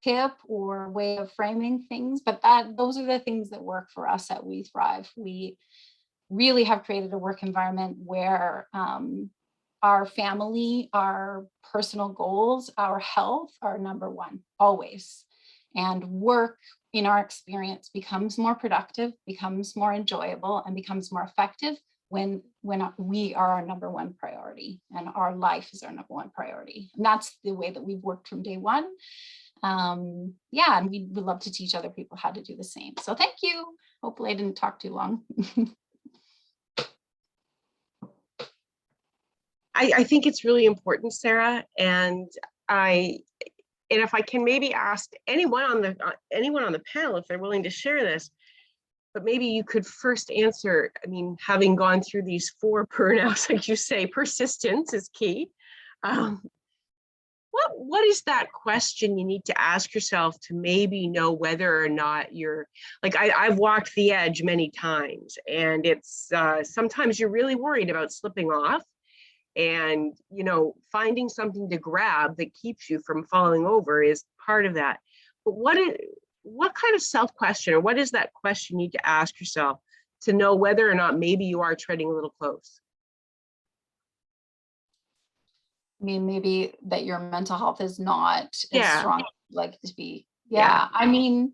tip or way of framing things, but those are the things that work for us at WeThrive. We really have created a work environment where our family, our personal goals, our health are number one, always. And work, in our experience, becomes more productive, becomes more enjoyable, and becomes more effective when we are our number one priority and our life is our number one priority. And that's the way that we've worked from day one. Yeah, and we would love to teach other people how to do the same. So thank you. Hopefully I didn't talk too long. I think it's really important, Sarah, and if I can maybe ask anyone on the panel if they're willing to share this, but maybe you could first answer, I mean, having gone through these 4 burnouts, like you say, persistence is key. What is that question you need to ask yourself to maybe know whether or not you're, like, I've walked the edge many times, and it's sometimes you're really worried about slipping off. And, you know, finding something to grab that keeps you from falling over is part of that. But what kind of self-question, or what is that question you need to ask yourself to know whether or not maybe you are treading a little close? I mean, maybe that your mental health is not as strong as you'd like it to be. Yeah. I mean,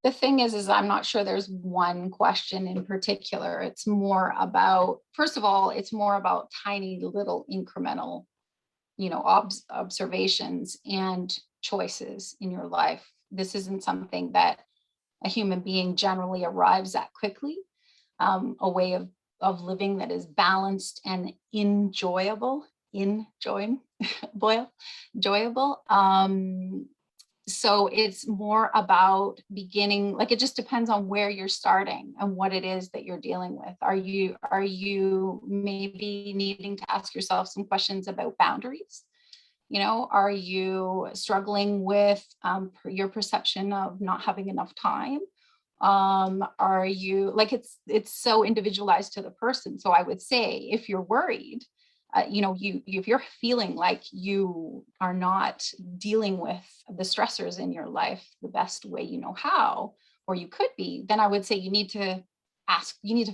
the thing is I'm not sure there's one question in particular. It's more about, first of all, it's more about tiny little incremental observations and choices in your life. This isn't something that a human being generally arrives at quickly. A way of living that is balanced and enjoyable. So it's more about beginning, like, it just depends on where you're starting and what it is that you're dealing with. Are you maybe needing to ask yourself some questions about boundaries? Are you struggling with your perception of not having enough time? Are you, like, it's so individualized to the person. So I would say, if you're worried, if you're feeling like you are not dealing with the stressors in your life the best way you know how, or you could be, then I would say you need to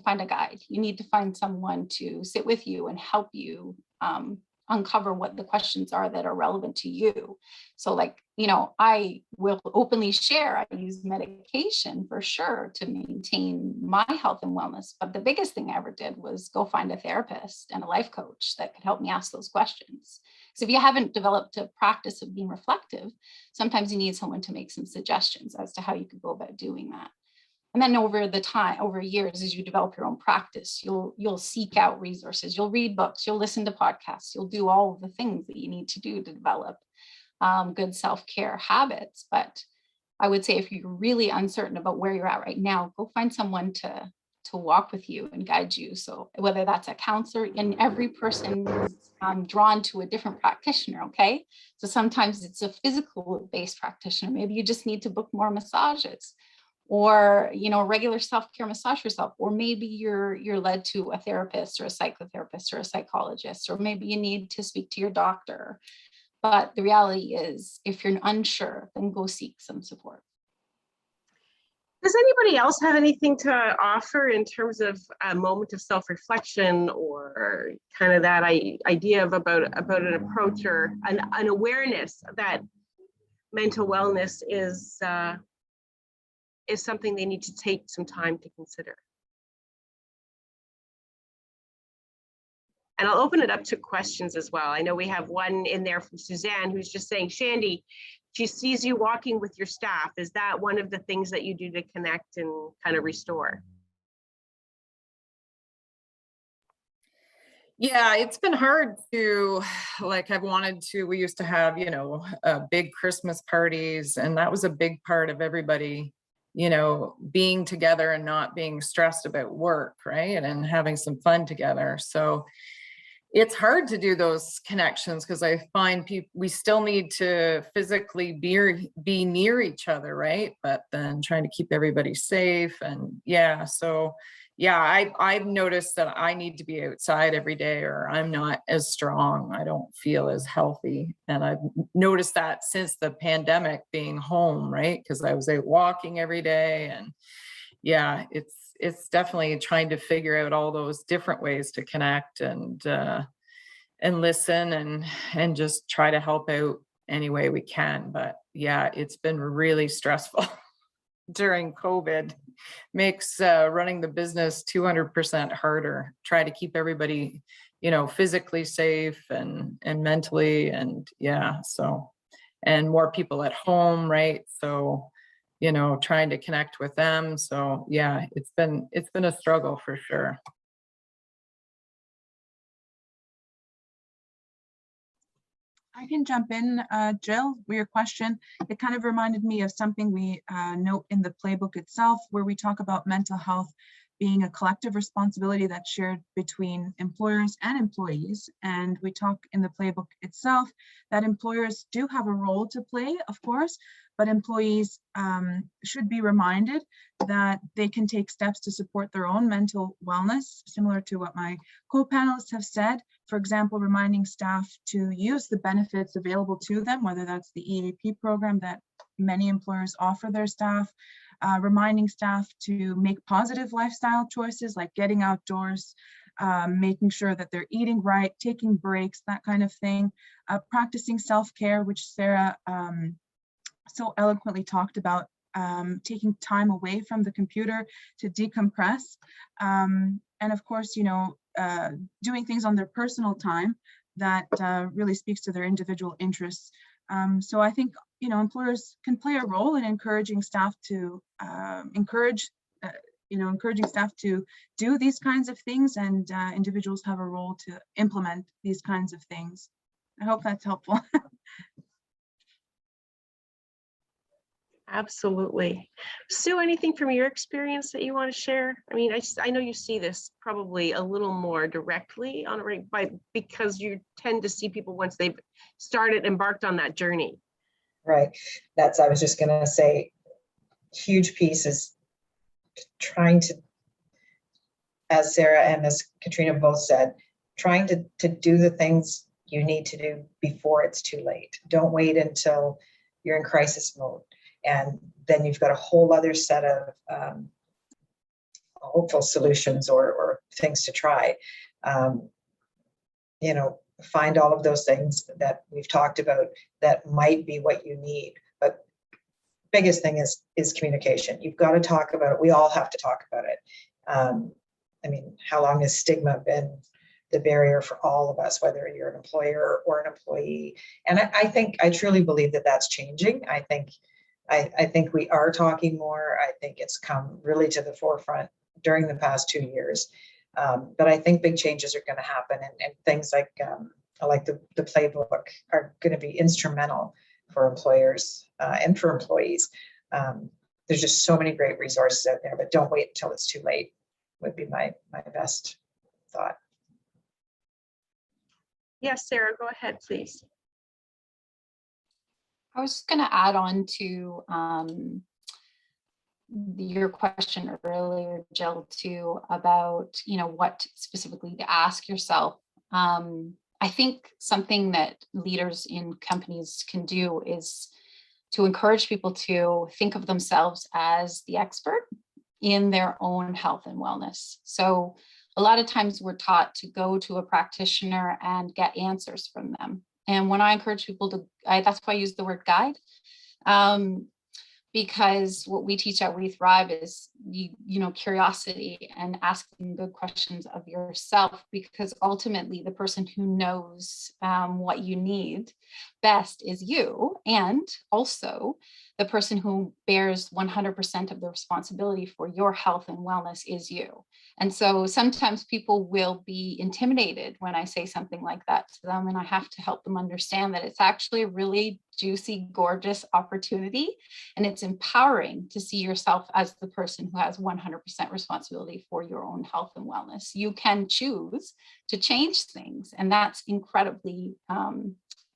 find a guide. You need to find someone to sit with you and help you uncover what the questions are that are relevant to you. So, like, I will openly share, I use medication for sure to maintain my health and wellness. But the biggest thing I ever did was go find a therapist and a life coach that could help me ask those questions. So if you haven't developed a practice of being reflective, sometimes you need someone to make some suggestions as to how you could go about doing that. And then over years, as you develop your own practice, you'll seek out resources, you'll read books, you'll listen to podcasts, you'll do all of the things that you need to do to develop good self-care habits. But I would say, if you're really uncertain about where you're at right now, go find someone to walk with you and guide you. So whether that's a counselor, and every person is drawn to a different practitioner, okay? So sometimes it's a physical-based practitioner. Maybe you just need to book more massages, or regular self-care massage yourself, or maybe you're led to a therapist or a psychotherapist or a psychologist, or maybe you need to speak to your doctor. But the reality is, if you're unsure, then go seek some support. Does anybody else have anything to offer in terms of a moment of self-reflection, or kind of that idea of about an approach or an awareness that mental wellness is something they need to take some time to consider? And I'll open it up to questions as well. I know we have one in there from Suzanne, who's just saying, Shandy, she sees you walking with your staff. Is that one of the things that you do to connect and kind of restore? Yeah, it's been hard to, like, we used to have, big Christmas parties, and that was a big part of everybody, being together and not being stressed about work, right? And having some fun together. So it's hard to do those connections, because I find we still need to physically be near each other, right? But then trying to keep everybody safe. And I've noticed that I need to be outside every day, or I'm not as strong. I don't feel as healthy. And I've noticed that since the pandemic, being home, right? Because I was out walking every day. And yeah, it's definitely trying to figure out all those different ways to connect and listen and just try to help out any way we can. But yeah, it's been really stressful during COVID. Makes running the business 200% harder. Try to keep everybody, physically safe and mentally, and and more people at home, right? So, trying to connect with them. So yeah, it's been a struggle for sure. I can jump in, Jill, with your question. It kind of reminded me of something we note in the playbook itself, where we talk about mental health being a collective responsibility that's shared between employers and employees. And we talk in the playbook itself that employers do have a role to play, of course, but employees should be reminded that they can take steps to support their own mental wellness, similar to what my co-panelists have said. For example, reminding staff to use the benefits available to them, whether that's the EAP program that many employers offer their staff, reminding staff to make positive lifestyle choices like getting outdoors, making sure that they're eating right, taking breaks, that kind of thing, practicing self-care, which Sarah so eloquently talked about, taking time away from the computer to decompress, and of course, doing things on their personal time, that really speaks to their individual interests. So I think, employers can play a role in encouraging staff to encouraging staff to do these kinds of things, and individuals have a role to implement these kinds of things. I hope that's helpful. Absolutely. Sue, anything from your experience that you want to share? I mean, I know you see this probably a little more directly on because you tend to see people once they've embarked on that journey. Right. I was just going to say, huge piece is trying to, as Sarah and as Katrina both said, trying to do the things you need to do before it's too late. Don't wait until you're in crisis mode. And then you've got a whole other set of hopeful solutions or things to try. Find all of those things that we've talked about that might be what you need. But biggest thing is communication. You've got to talk about it. We all have to talk about it. I mean, how long has stigma been the barrier for all of us, whether you're an employer or an employee? And I truly believe that that's changing. I think we are talking more. I think it's come really to the forefront during the past 2 years. But I think big changes are going to happen, and things like the playbook are going to be instrumental for employers and for employees. There's just so many great resources out there, but don't wait until it's too late would be my best thought. Yes, Sarah, go ahead, please. I was just going to add on to your question earlier, Jill, too, about, what specifically to ask yourself. I think something that leaders in companies can do is to encourage people to think of themselves as the expert in their own health and wellness. So a lot of times we're taught to go to a practitioner and get answers from them. And when I encourage people to, that's why I use the word guide, because what we teach at WeThrive is, curiosity and asking good questions of yourself, because ultimately the person who knows what you need best is you. And also the person who bears 100% of the responsibility for your health and wellness is you. And so sometimes people will be intimidated when I say something like that to them, and I have to help them understand that it's actually a really juicy, gorgeous opportunity. And it's empowering to see yourself as the person who has 100% responsibility for your own health and wellness. You can choose to change things, and that's incredibly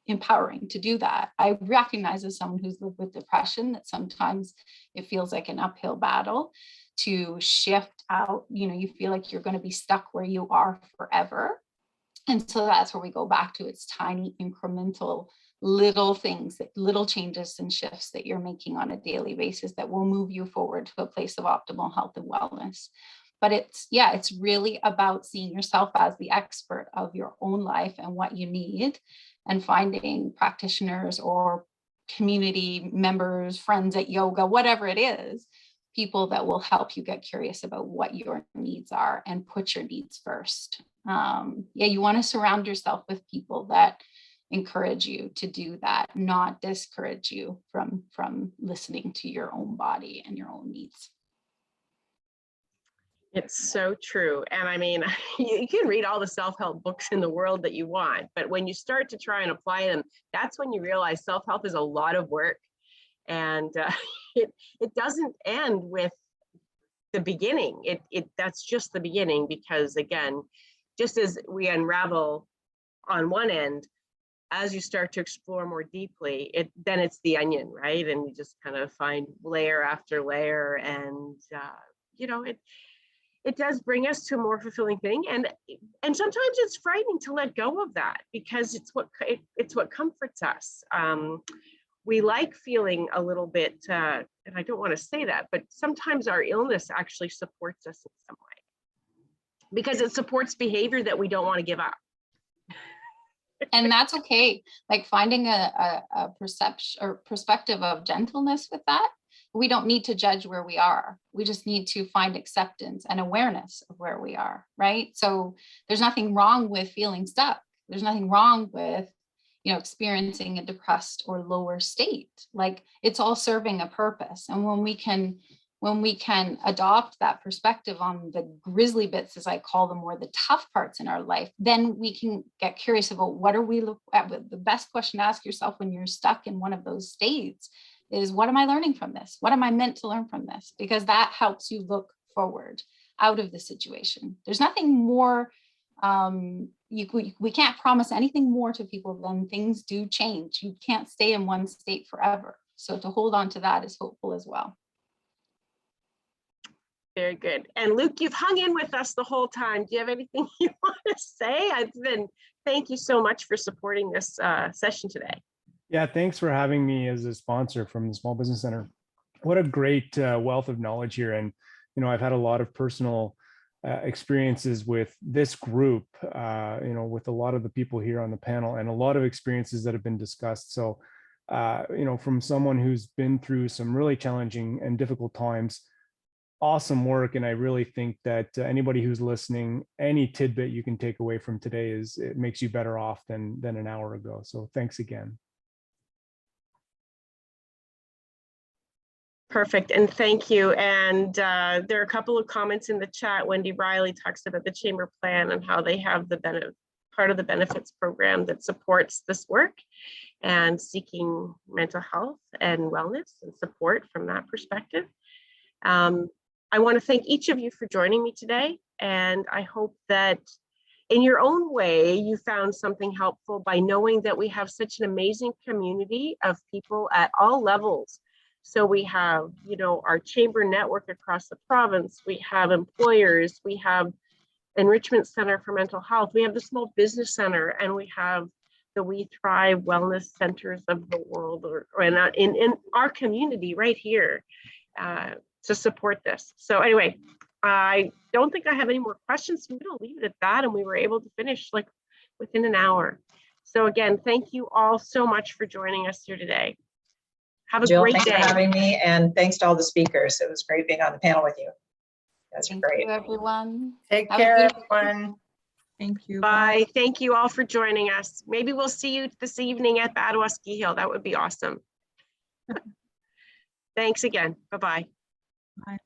empowering to do that. I recognize, as someone who's lived with depression, that sometimes it feels like an uphill battle to shift out. You feel like you're going to be stuck where you are forever. And so that's where we go back to, it's tiny incremental little things, little changes and shifts that you're making on a daily basis that will move you forward to a place of optimal health and wellness. But it's really about seeing yourself as the expert of your own life and what you need, and finding practitioners or community members, friends at yoga, whatever it is, people that will help you get curious about what your needs are and put your needs first. You want to surround yourself with people that encourage you to do that, not discourage you from listening to your own body and your own needs. It's so true. And I mean, you can read all the self-help books in the world that you want, but when you start to try and apply them, that's when you realize self-help is a lot of work. And it doesn't end with the beginning. That's just the beginning, because again, just as we unravel on one end, as you start to explore more deeply, then it's the onion, right? And you just kind of find layer after layer, and it does bring us to a more fulfilling thing. And sometimes it's frightening to let go of that, because it's what comforts us. We like feeling a little bit, and I don't want to say that, but sometimes our illness actually supports us in some way, because it supports behavior that we don't want to give up. And that's okay. Like finding a perception or perspective of gentleness with that. We don't need to judge where we are. We just need to find acceptance and awareness of where we are, right? So there's nothing wrong with feeling stuck. There's nothing wrong with, experiencing a depressed or lower state. Like, it's all serving a purpose. And when we can adopt that perspective on the grisly bits, as I call them, or the tough parts in our life, then we can get curious about what are we look at. The best question to ask yourself when you're stuck in one of those states is, what am I learning from this? What am I meant to learn from this? Because that helps you look forward out of the situation. There's nothing more, we can't promise anything more to people than things do change. You can't stay in one state forever. So to hold on to that is hopeful as well. Very good. And Luke, you've hung in with us the whole time. Do you have anything you want to say? Thank you so much for supporting this session today. Yeah, thanks for having me as a sponsor from the Small Business Center. What a great wealth of knowledge here. And, I've had a lot of personal experiences with this group, with a lot of the people here on the panel, and a lot of experiences that have been discussed. So, from someone who's been through some really challenging and difficult times, awesome work. And I really think that anybody who's listening, any tidbit you can take away from today it makes you better off than an hour ago. So thanks again. Perfect, and thank you. And there are a couple of comments in the chat. Wendy Riley talks about the Chamber plan and how they have part of the benefits program that supports this work and seeking mental health and wellness and support from that perspective. I want to thank each of you for joining me today, and I hope that in your own way, you found something helpful by knowing that we have such an amazing community of people at all levels. So we have, our chamber network across the province, we have employers, we have Enrichment Centre for Mental Health, we have the Small Business Center, and we have the WeThrive wellness centers of the world, or in our community right here to support this. So anyway, I don't think I have any more questions. So I'm going to leave it at that, and we were able to finish within an hour. So again, thank you all so much for joining us here today. Have a Jill, great thanks day. for having me, and thanks to all the speakers. It was great being on the panel with you. That's Thank great. you, everyone. Take Have a care, beautiful everyone. Thank you. Bye. Thank you all for joining us. Maybe we'll see you this evening at the Ottawa Ski Hill. That would be awesome. Thanks again. Bye-bye. Bye.